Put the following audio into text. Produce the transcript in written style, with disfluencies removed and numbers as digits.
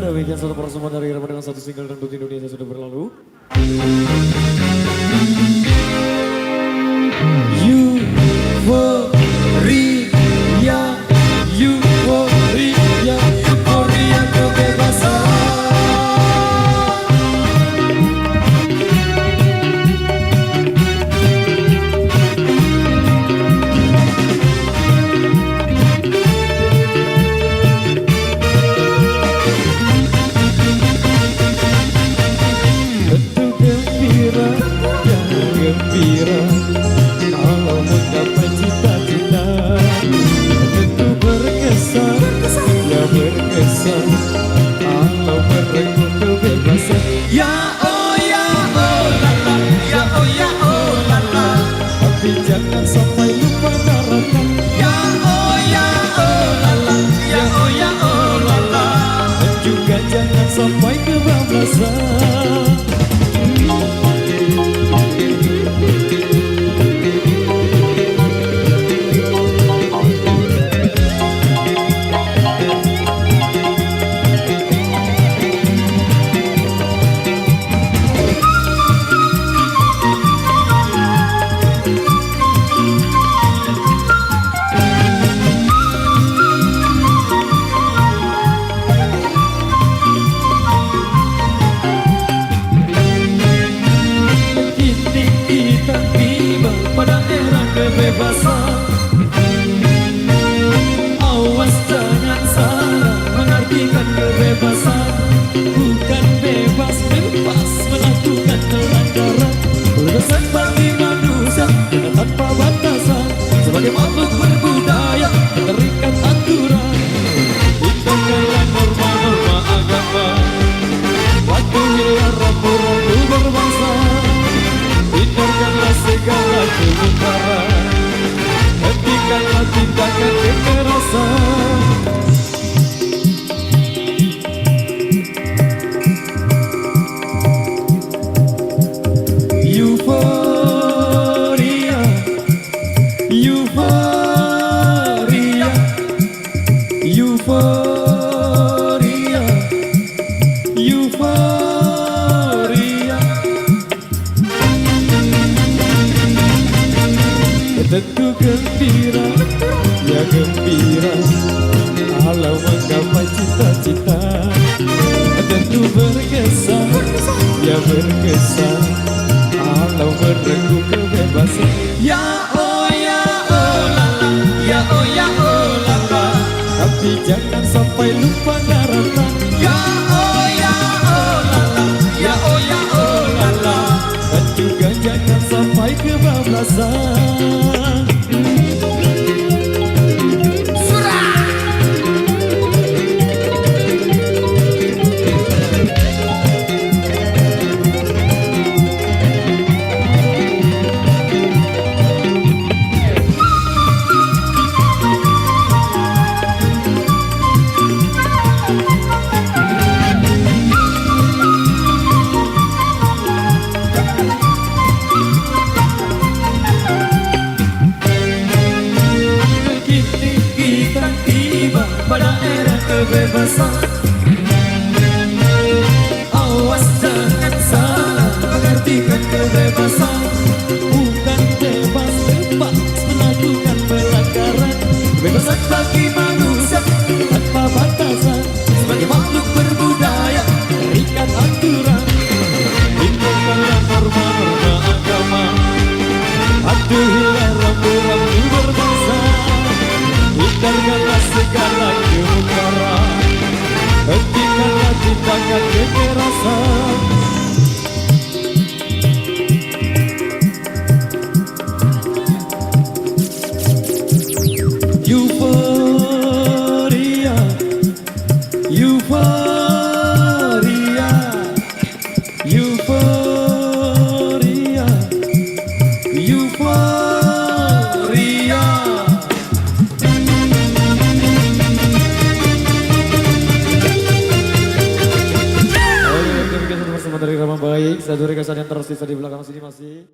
Demikian satu persembahan dari Irama dengan satu single dan Duti Indonesia sudah berlalu. Euforia, euforia, euforia kebebasan. Gembira kalau mencapai cita-cita, tentu berkesan, ya berkesan kalau merengkuh kebebasan. Ya oh lala, ya oh lala, tapi jangan sampai lupa daratan. Ya oh lala, ya oh lala, dan juga jangan sampai kebablasan. Kebebasan, awas jangan salah mengartikan kebebasan. Bukan bebas melakukan pelanggaran. Kebebasan bagi manusia dengan tanpa batasan. Sebagai makhluk berbudaya terikat aturan. Hindarkanlah norma-norma agama, patuhilah rambu-rambu berbangsa. Hindarkanlah segala kemungkaran, hentikanlah tindakan kekerasan. Euforia, euforia, euforia, euforia. Tentu gembira, ya gembira kalau menggapai cita-cita. Tentu berkesan, ya berkesan kalau merengkuh kebebasan. Ya oh lala, ya oh lala, tapi jangan sampai lupa daratan. Ya oh lala, ya oh lala, dan juga jangan sampai kebablasan. Pada era kebebasan, awas jangan salah mengartikan kebebasan. Bukan bebas melakukan pelanggaran. Kebebasan bagi manusia tanpa batasan. Sebagai makhluk berbudaya terikat aturan. Hindarkanlah norma-norma agama, patuhilah rambu-rambu berbangsa. Sadarkanlah segala kemungkaran, hentikanlah tindakan kekerasan. Euforia, euforia, euforia, euforia. Oke, demikian bersama dari Rama Baik. Satu rekesan yang tersisa di belakang sini masih